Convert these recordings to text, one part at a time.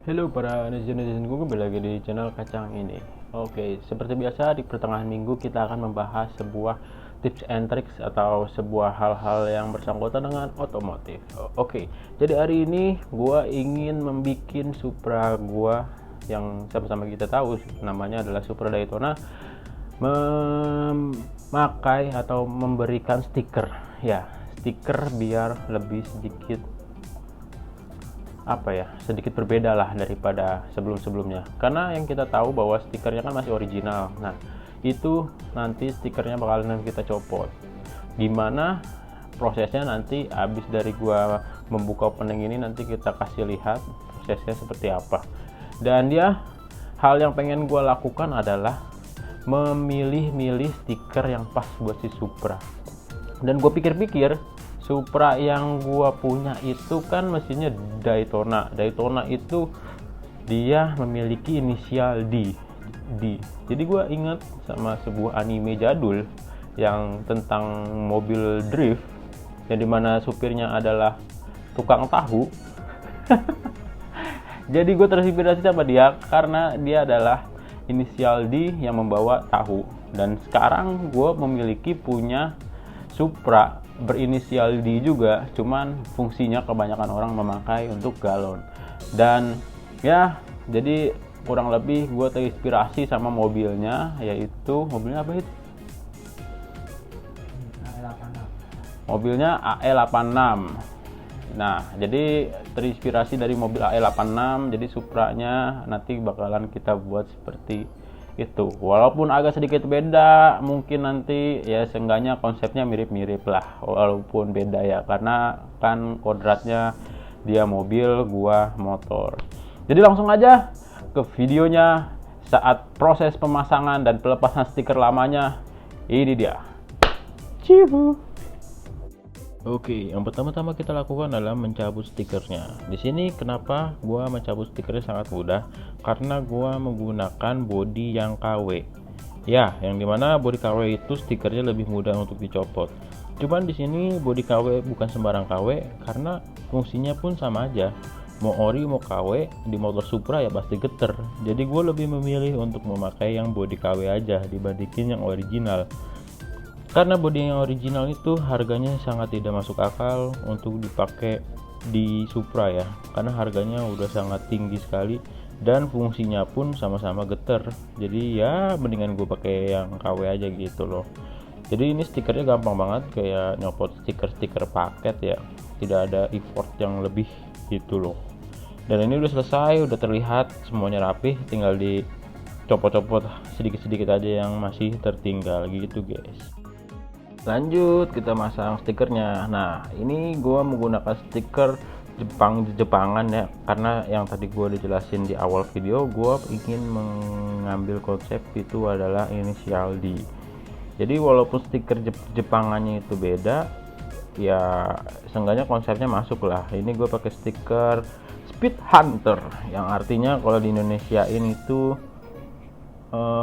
Halo para netizen-netizen, gue kembali lagi di channel Kacang ini. Oke, seperti biasa di pertengahan minggu kita akan membahas sebuah tips and tricks atau sebuah hal-hal yang bersangkutan dengan otomotif. Oke, jadi hari ini gue ingin membuat Supra gue yang sama-sama kita tahu namanya adalah Supra Daytona, memakai atau memberikan stiker, ya stiker biar lebih sedikit sedikit berbeda lah daripada sebelum-sebelumnya, karena yang kita tahu bahwa stikernya kan masih original. Nah, itu nanti stikernya bakalan kita copot. Gimana prosesnya nanti abis dari gua membuka opening ini, nanti kita kasih lihat prosesnya seperti apa. Dan hal yang pengen gua lakukan adalah memilih-milih stiker yang pas buat si Supra. Dan gue pikir-pikir, Supra yang gua punya itu kan mesinnya Daytona. Daytona itu dia memiliki inisial D. Jadi gua ingat sama sebuah anime jadul yang tentang mobil drift, yang dimana supirnya adalah tukang tahu. Jadi gue terinspirasi sama dia karena dia adalah inisial D yang membawa tahu. Dan sekarang gue memiliki punya Supra berinisial D juga, cuman fungsinya kebanyakan orang memakai untuk galon. Dan ya, jadi kurang lebih gue terinspirasi sama mobilnya, yaitu mobilnya apa itu? Mobilnya AE86. Nah, jadi terinspirasi dari mobil AE86, jadi Supranya nanti bakalan kita buat seperti itu. Walaupun agak sedikit beda, mungkin nanti ya seenggaknya konsepnya mirip-mirip lah, walaupun beda ya, karena kan kodratnya dia mobil, gua motor. Jadi langsung aja ke videonya saat proses pemasangan dan pelepasan stiker lamanya. Ini dia. Cibu. Oke, yang pertama-tama kita lakukan adalah mencabut stikernya. Di sini kenapa gua mencabut stikernya sangat mudah? Karena gua menggunakan body yang KW. Ya, yang dimana body KW itu stikernya lebih mudah untuk dicopot. Cuman di sini body KW bukan sembarang KW, karena fungsinya pun sama aja. Mau ori mau KW, di motor Supra ya pasti geter. Jadi gue lebih memilih untuk memakai yang body KW aja dibandingin yang original. Karena bodi yang original itu harganya sangat tidak masuk akal untuk dipakai di Supra ya, karena harganya udah sangat tinggi sekali dan fungsinya pun sama-sama geter. Jadi ya mendingan gue pakai yang KW aja gitu loh. Jadi ini stikernya gampang banget, kayak nyopot stiker-stiker paket ya, tidak ada effort yang lebih gitu loh. Dan ini udah selesai, udah terlihat semuanya rapih, tinggal dicopot-copot sedikit-sedikit aja yang masih tertinggal gitu guys. Lanjut kita masang stikernya. Nah, ini gua menggunakan stiker Jepangan ya, karena yang tadi gua dijelasin di awal video, gua ingin mengambil konsep itu adalah inisial D. Jadi walaupun stiker Jepangannya itu beda, ya seenggaknya konsepnya masuk lah. Ini gue pakai stiker Speed Hunter, yang artinya kalau di Indonesia ini tuh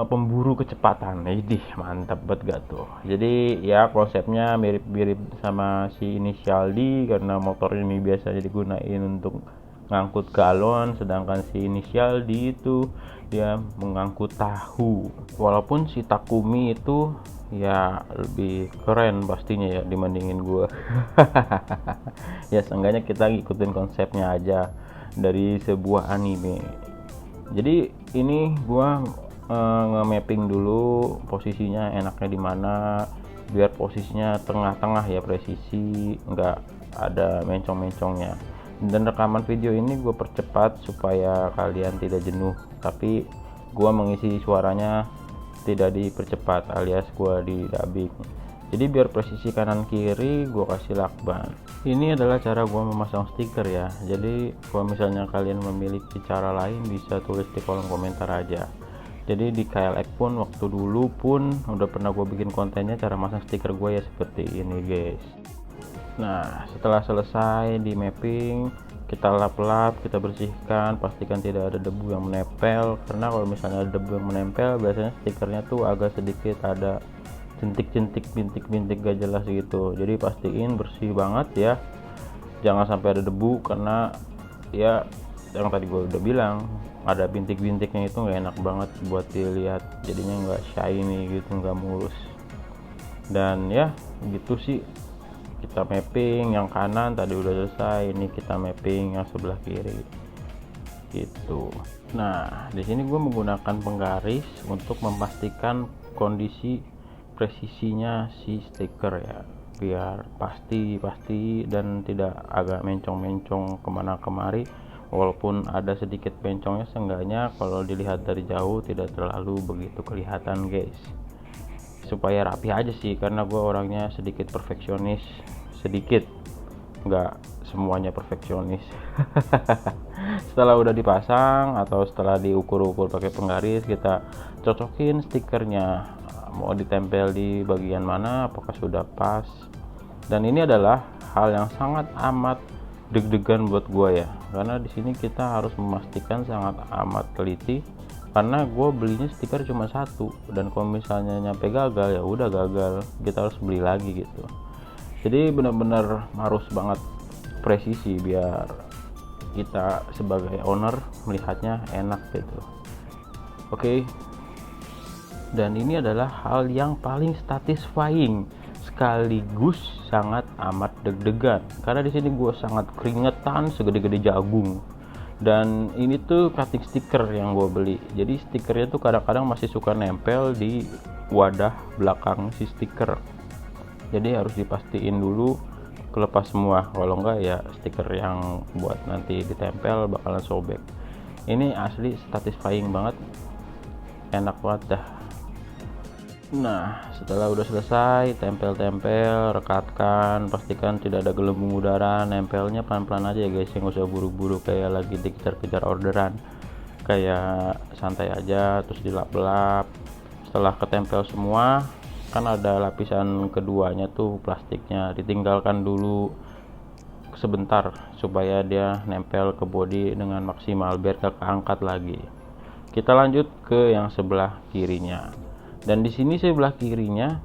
pemburu kecepatan. Idih, mantap banget gak tuh. Jadi ya konsepnya mirip-mirip sama si inisial D, karena motor ini biasa digunain untuk ngangkut galon, sedangkan si inisial D itu dia mengangkut tahu. Walaupun si Takumi itu ya lebih keren pastinya ya dibandingin gue. Ya seenggaknya kita ngikutin konsepnya aja dari sebuah anime. Jadi ini gua nge-mapping dulu posisinya enaknya di mana, biar posisinya tengah-tengah ya, presisi, nggak ada mencong-mencongnya. Dan rekaman video ini gue percepat supaya kalian tidak jenuh, tapi gue mengisi suaranya tidak dipercepat alias gue di dubbing. Jadi biar presisi kanan kiri gue kasih lakban. Ini adalah cara gue memasang stiker ya. Jadi kalau misalnya kalian memiliki cara lain, bisa tulis di kolom komentar aja. Jadi di KLX pun waktu dulu pun udah pernah gue bikin kontennya cara masang stiker gue ya seperti ini guys. Nah, setelah selesai di mapping, kita lap-lap, kita bersihkan, pastikan tidak ada debu yang menempel, karena kalau misalnya ada debu yang menempel biasanya stikernya tuh agak sedikit ada jentik-jentik, bintik-bintik gak jelas gitu. Jadi pastiin bersih banget ya, jangan sampai ada debu, karena ya yang tadi gue udah bilang, ada bintik-bintiknya itu nggak enak banget buat dilihat, jadinya nggak shiny gitu, nggak mulus. Dan ya gitu sih, kita mapping yang kanan tadi udah selesai, ini kita mapping yang sebelah kiri gitu. Nah, di sini gue menggunakan penggaris untuk memastikan kondisi presisinya si stiker ya, biar pasti dan tidak agak mencong-mencong kemana kemari. Walaupun ada sedikit bencongnya, seenggaknya kalau dilihat dari jauh tidak terlalu begitu kelihatan guys, supaya rapi aja sih, karena gue orangnya sedikit perfeksionis, sedikit, nggak semuanya perfeksionis. Setelah udah dipasang atau setelah diukur-ukur pakai penggaris, kita cocokin stikernya mau ditempel di bagian mana, apakah sudah pas. Dan ini adalah hal yang sangat amat deg-degan buat gue ya, karena di sini kita harus memastikan sangat amat teliti, karena gue belinya stiker cuma satu, dan kalau misalnya nyampe gagal ya udah gagal, kita harus beli lagi gitu. Jadi benar-benar harus banget presisi biar kita sebagai owner melihatnya enak gitu. Oke. Dan ini adalah hal yang paling satisfying sekaligus sangat amat deg-degan, karena di sini gue sangat keringetan segede-gede jagung. Dan ini tuh cutting stiker yang gue beli, jadi stikernya tuh kadang-kadang masih suka nempel di wadah belakang si stiker, jadi harus dipastiin dulu kelepas semua, kalau enggak ya stiker yang buat nanti ditempel bakalan sobek. Ini asli satisfying banget, enak banget dah. Nah, setelah udah selesai, tempel-tempel, rekatkan, pastikan tidak ada gelembung udara, nempelnya pelan-pelan aja ya guys, nggak usah buru-buru kayak lagi dikejar-kejar orderan, kayak santai aja, terus dilap-lap. Setelah ketempel semua, kan ada lapisan keduanya tuh plastiknya, ditinggalkan dulu sebentar supaya dia nempel ke bodi dengan maksimal biar gak keangkat lagi. Kita lanjut ke yang sebelah kirinya. Dan di sini sebelah kirinya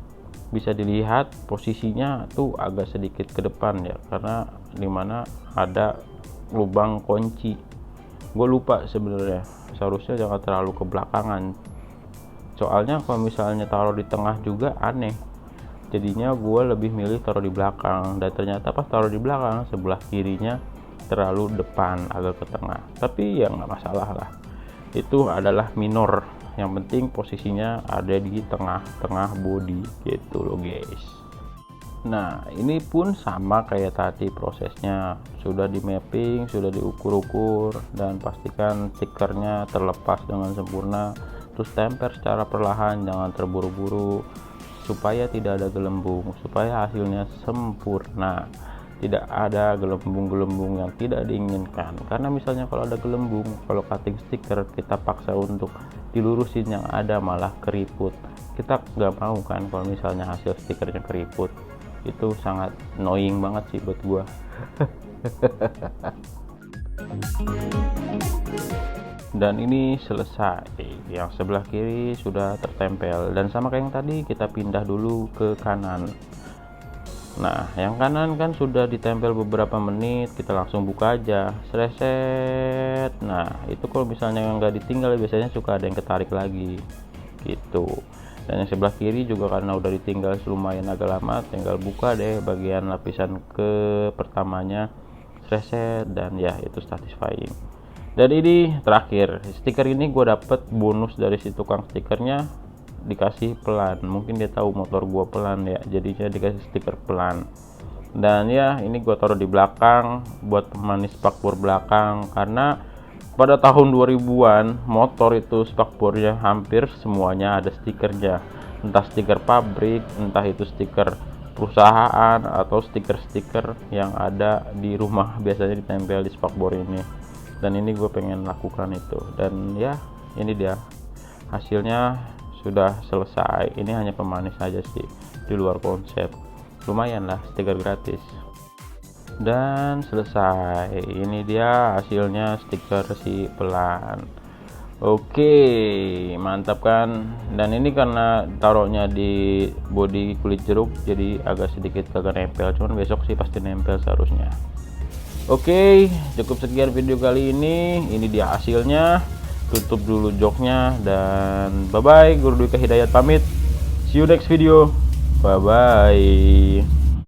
bisa dilihat posisinya tuh agak sedikit ke depan ya, karena dimana ada lubang kunci. Gue lupa sebenarnya, seharusnya jangan terlalu ke belakangan. Soalnya kalau misalnya taruh di tengah juga aneh. Jadinya gue lebih milih taruh di belakang, dan ternyata pas taruh di belakang sebelah kirinya terlalu depan, agak ke tengah. Tapi ya nggak masalah lah. Itu adalah minor. Yang penting posisinya ada di tengah-tengah body gitu loh guys. Nah, ini pun sama kayak tadi prosesnya, sudah di mapping, sudah diukur-ukur, dan pastikan stikernya terlepas dengan sempurna, terus tempel secara perlahan, jangan terburu-buru supaya tidak ada gelembung, supaya hasilnya sempurna, tidak ada gelembung-gelembung yang tidak diinginkan. Karena misalnya kalau ada gelembung, kalau cutting stiker kita paksa untuk dilurusin, yang ada malah keriput. Kita nggak mau kan kalau misalnya hasil stikernya keriput, itu sangat annoying banget sih buat gua. Dan ini selesai, yang sebelah kiri sudah tertempel, dan sama kayak yang tadi kita pindah dulu ke kanan. Nah, yang kanan kan sudah ditempel beberapa menit, kita langsung buka aja, reset. Nah, itu kalau misalnya nggak ditinggal biasanya suka ada yang ketarik lagi gitu. Dan yang sebelah kiri juga karena udah ditinggal lumayan agak lama, tinggal buka deh bagian lapisan ke pertamanya, reset, dan ya itu satisfying. Dan ini terakhir, stiker ini gue dapet bonus dari si tukang stikernya, dikasih pelan. Mungkin dia tahu motor gue pelan ya, jadinya dikasih stiker pelan. Dan ya ini gue taruh di belakang buat pemanis spakbor belakang, karena pada tahun 2000-an motor itu spakbornya hampir semuanya ada stikernya, entah stiker pabrik, entah itu stiker perusahaan, atau stiker-stiker yang ada di rumah biasanya ditempel di spakbor ini. Dan ini gue pengen lakukan itu, dan ya ini dia hasilnya sudah selesai. Ini hanya pemanis saja sih, di luar konsep, lumayan lah, stiker gratis. Dan selesai, ini dia hasilnya stiker si pelan. Oke, mantap kan. Dan ini karena taruhnya di bodi kulit jeruk, jadi agak sedikit kagak nempel, cuman besok sih pasti nempel seharusnya. Oke, cukup sekian video kali ini. Ini dia hasilnya. Tutup dulu joknya dan bye bye. Guru Dwika Hidayat pamit. See you next video. Bye bye.